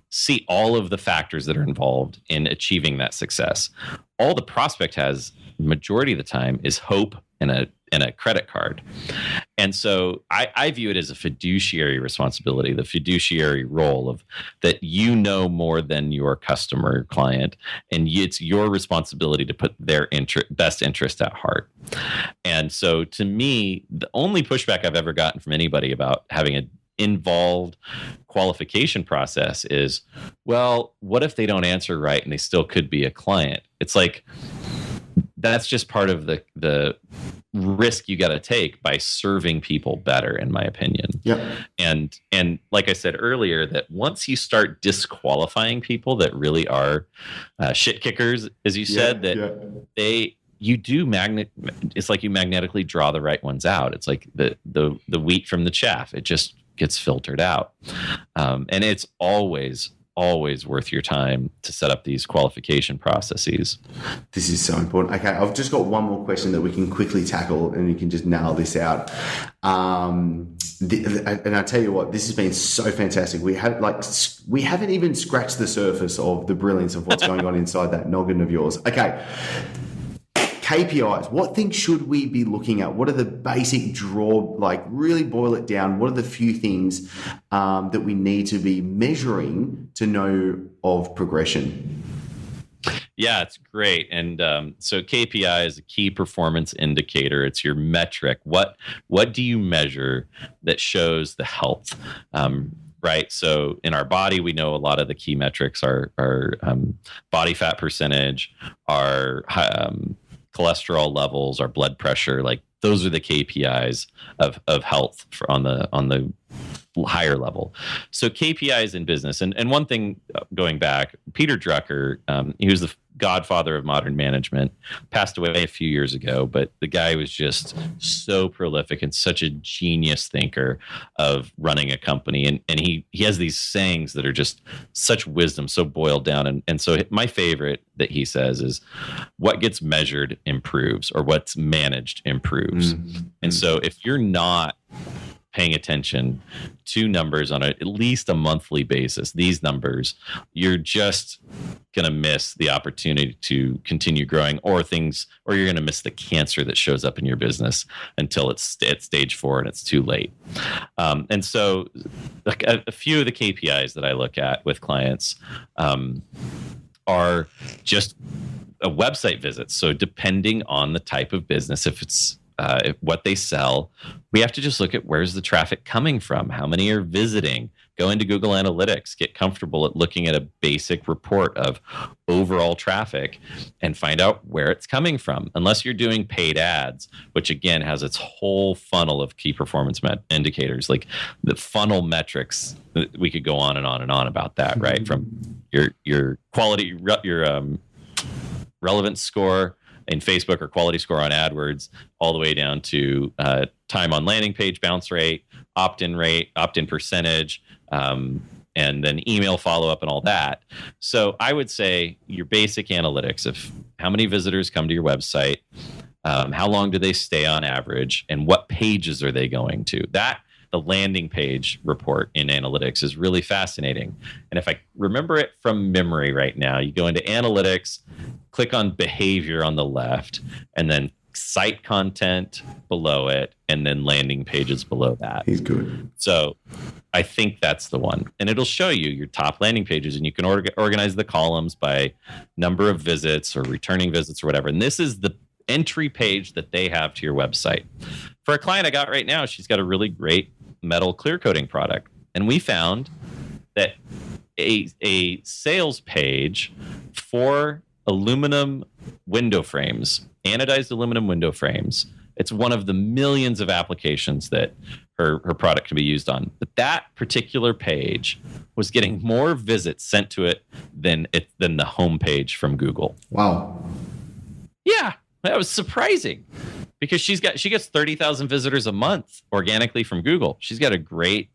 see all of the factors that are involved in achieving that success. All the prospect has, majority of the time, is hope and a credit card. And so I view it as a fiduciary responsibility, the fiduciary role of that you know more than your customer or client, and it's your responsibility to put their best interest at heart. And so to me, the only pushback I've ever gotten from anybody about having an involved qualification process is, well, what if they don't answer right and they still could be a client? It's like, that's just part of the risk you got to take by serving people better, in my opinion. Yeah. And like I said earlier, that once you start disqualifying people that really are shit kickers, as you said, it's like you magnetically draw the right ones out. It's like the wheat from the chaff. It just gets filtered out. And it's always worth your time to set up these qualification processes. This is so important. Okay, I've just got one more question that we can quickly tackle, and you can just nail this out. And I tell you what, this has been so fantastic. We haven't even scratched the surface of the brilliance of what's going on inside that noggin of yours. Okay. KPIs, what things should we be looking at? What are the basic really boil it down? What are the few things that we need to be measuring to know of progression? Yeah, it's great. And so KPI is a key performance indicator. It's your metric. What do you measure that shows the health? Right. So in our body, we know a lot of the key metrics are body fat percentage, our cholesterol levels, our blood pressure. Like those are the KPIs of health on the higher level. So KPIs in business. And one thing going back, Peter Drucker, he was the godfather of modern management, passed away a few years ago, but the guy was just so prolific and such a genius thinker of running a company. And he has these sayings that are just such wisdom, so boiled down. And so my favorite that he says is, what gets measured improves, or what's managed improves. Mm-hmm. And so if you're not paying attention to numbers on at least a monthly basis, these numbers, you're just going to miss the opportunity to continue growing, or you're going to miss the cancer that shows up in your business until it's at stage 4 and it's too late. And so like a few of the KPIs that I look at with clients are just a website visits. So depending on the type of business, if it's what they sell, we have to just look at where's the traffic coming from, how many are visiting, Go into Google Analytics, get comfortable at looking at a basic report of overall traffic and find out where it's coming from. Unless you're doing paid ads, which again has its whole funnel of key performance indicators, like the funnel metrics. We could go on and on and on about that, right? From your quality, your relevance score in Facebook or quality score on AdWords, all the way down to time on landing page, bounce rate, opt-in percentage, and then email follow-up and all that. So I would say your basic analytics of how many visitors come to your website, how long do they stay on average, and what pages are they going to. The landing page report in analytics is really fascinating. And if I remember it from memory right now, you go into analytics, click on behavior on the left, and then site content below it, and then landing pages below that. He's good. So I think that's the one. And it'll show you your top landing pages, and you can organize the columns by number of visits or returning visits or whatever. And this is the entry page that they have to your website. For a client I got right now, she's got a really great metal clear coating product. And we found that a sales page for aluminum window frames, anodized aluminum window frames, it's one of the millions of applications that her product can be used on. But that particular page was getting more visits sent to it than the home page from Google. Wow. Yeah, that was surprising. Because she gets 30,000 visitors a month organically from Google. She's got a great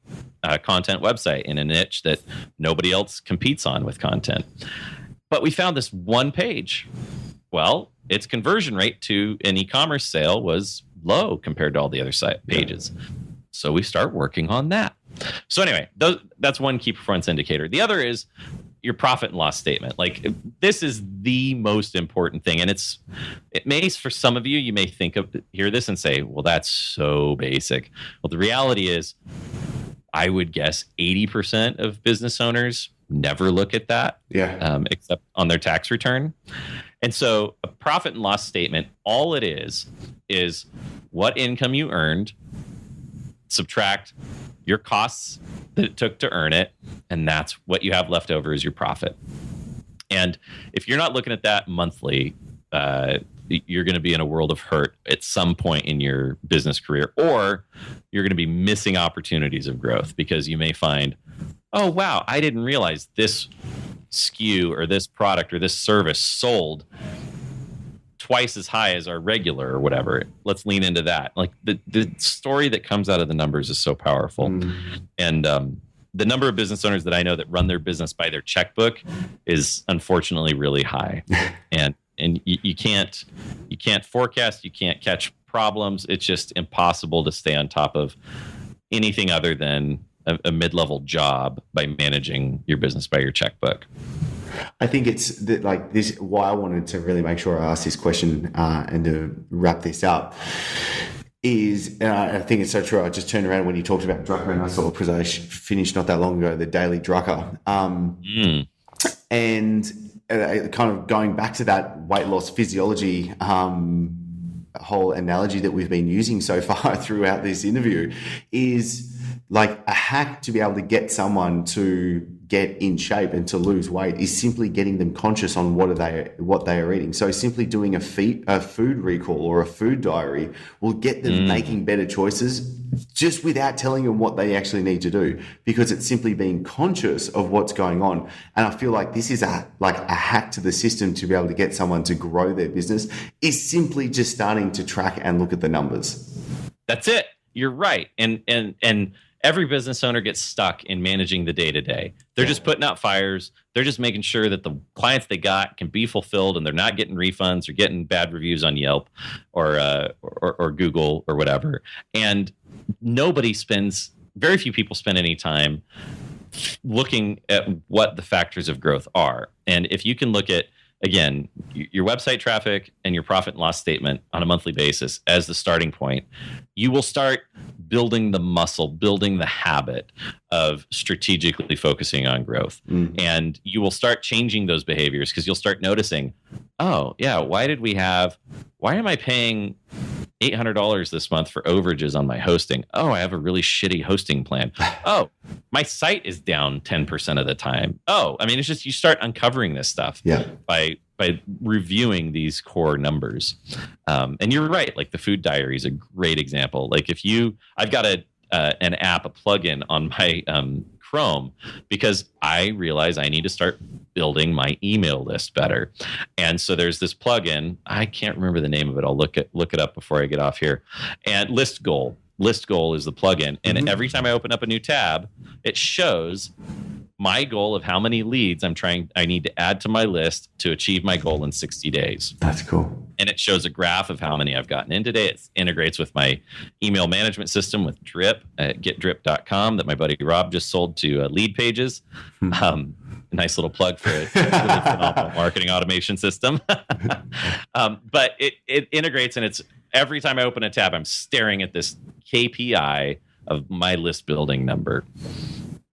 content website in a niche that nobody else competes on with content. But we found this one page. Well, its conversion rate to an e-commerce sale was low compared to all the other pages. So we start working on that. So anyway, that's one key performance indicator. The other is your profit and loss statement. Like, this is the most important thing. And it may, for some of you, you may hear this and say, well, that's so basic. Well, the reality is, I would guess 80% of business owners never look at that, except on their tax return. And so a profit and loss statement, all it is what income you earned, subtract your costs that it took to earn it, and that's what you have left over is your profit. And if you're not looking at that monthly, you're going to be in a world of hurt at some point in your business career, or you're going to be missing opportunities of growth because you may find, oh, wow, I didn't realize this SKU or this product or this service sold twice as high as our regular or whatever. Let's lean into that. Like, the story that comes out of the numbers is so powerful. And the number of business owners that I know that run their business by their checkbook is unfortunately really high. and you can't forecast, you can't catch problems. It's just impossible to stay on top of anything other than a mid-level job by managing your business by your checkbook. I think it's like this. Why I wanted to really make sure I asked this question and to wrap this up is, I think it's so true. I just turned around when you talked about Drucker, and I saw, because I finished not that long ago, the Daily Drucker, and kind of going back to that weight loss physiology whole analogy that we've been using so far throughout this interview is like a hack to be able to get someone to get in shape and to lose weight is simply getting them conscious on what they are eating. So simply doing a food recall or a food diary will get them making better choices just without telling them what they actually need to do, because it's simply being conscious of what's going on. And I feel like this is a hack to the system to be able to get someone to grow their business is simply just starting to track and look at the numbers. That's it. You're right. And every business owner gets stuck in managing the day-to-day. They're just putting out fires. They're just making sure that the clients they got can be fulfilled, and they're not getting refunds or getting bad reviews on Yelp or Google or whatever. And very few people spend any time looking at what the factors of growth are. And if you can look at, again, your website traffic and your profit and loss statement on a monthly basis as the starting point, you will start building the muscle, building the habit of strategically focusing on growth. And you will start changing those behaviors because you'll start noticing, oh, yeah, why am I paying $800 this month for overages on my hosting. Oh, I have a really shitty hosting plan. Oh, my site is down 10% of the time. Oh, I mean, it's just you start uncovering this stuff by reviewing these core numbers. And you're right, like the food diary is a great example. Like I've got an app, a plugin on my Chrome, because I realize I need to start building my email list better. And so there's this plugin. I can't remember the name of it. I'll look it up before I get off here. And List Goal is the plugin. And every time I open up a new tab, it shows my goal of how many leads I need to add to my list to achieve my goal in 60 days. That's cool. And it shows a graph of how many I've gotten in today. It integrates with my email management system with Drip at getdrip.com that my buddy Rob just sold to Lead Pages. Nice little plug for a really phenomenal marketing automation system. But it integrates, and it's every time I open a tab, I'm staring at this KPI of my list building number.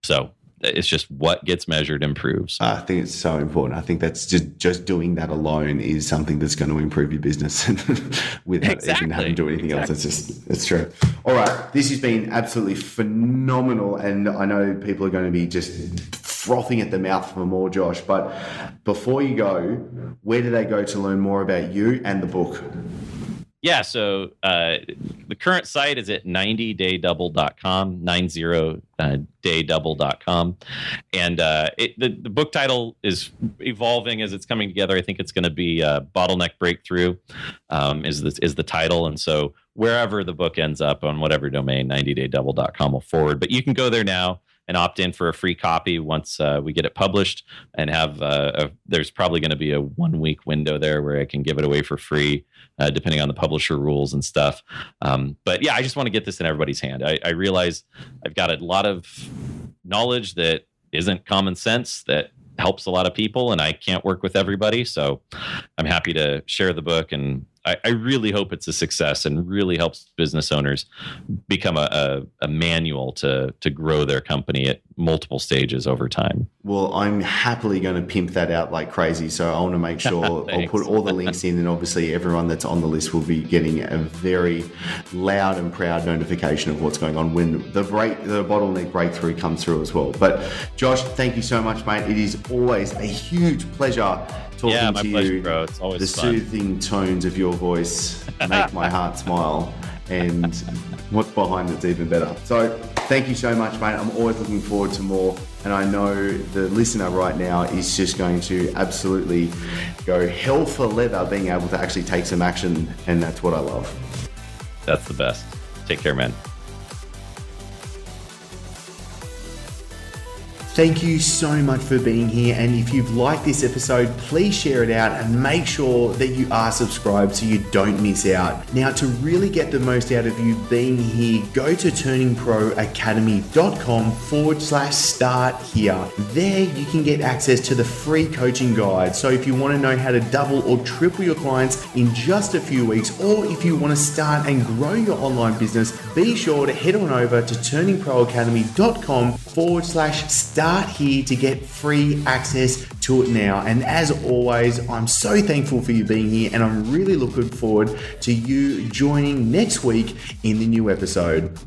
So it's just what gets measured improves. I think it's so important. I think that's just doing that alone is something that's going to improve your business without even having to do anything else. It's true. All right. This has been absolutely phenomenal. And I know people are going to be just frothing at the mouth for more, Josh. But before you go, where do they go to learn more about you and the book? Yeah, so the current site is at 90daydouble.com, 90daydouble.com. And the book title is evolving as it's coming together. I think it's going to be Bottleneck Breakthrough is the title. And so wherever the book ends up on whatever domain, 90daydouble.com will forward. But you can go there now and opt in for a free copy once we get it published, and have there's probably going to be a 1 week window there where I can give it away for free, depending on the publisher rules and stuff. But yeah, I just want to get this in everybody's hand. I realize I've got a lot of knowledge that isn't common sense that helps a lot of people, and I can't work with everybody. So I'm happy to share the book, and I really hope it's a success and really helps business owners become a manual to grow their company at multiple stages over time. Well, I'm happily going to pimp that out like crazy. So I want to make sure I'll put all the links in, and obviously everyone that's on the list will be getting a very loud and proud notification of what's going on when the bottleneck breakthrough comes through as well. But Josh, thank you so much, mate. It is always a huge pleasure talking to pleasure, you. bro. It's always the fun. Soothing tones of your voice make my heart smile, and what's behind it's even better. So thank you so much, mate. I'm always looking forward to more, and I know the listener right now is just going to absolutely go hell for leather being able to actually take some action, and that's what I love. That's the best. Take care, man. Thank you so much for being here, and if you've liked this episode, please share it out and make sure that you are subscribed so you don't miss out. Now, to really get the most out of you being here, go to turningproacademy.com/start here. There you can get access to the free coaching guide. So if you want to know how to double or triple your clients in just a few weeks, or if you want to start and grow your online business, be sure to head on over to turningproacademy.com/start here to get free access to it now. And as always, I'm so thankful for you being here, and I'm really looking forward to you joining next week in the new episode.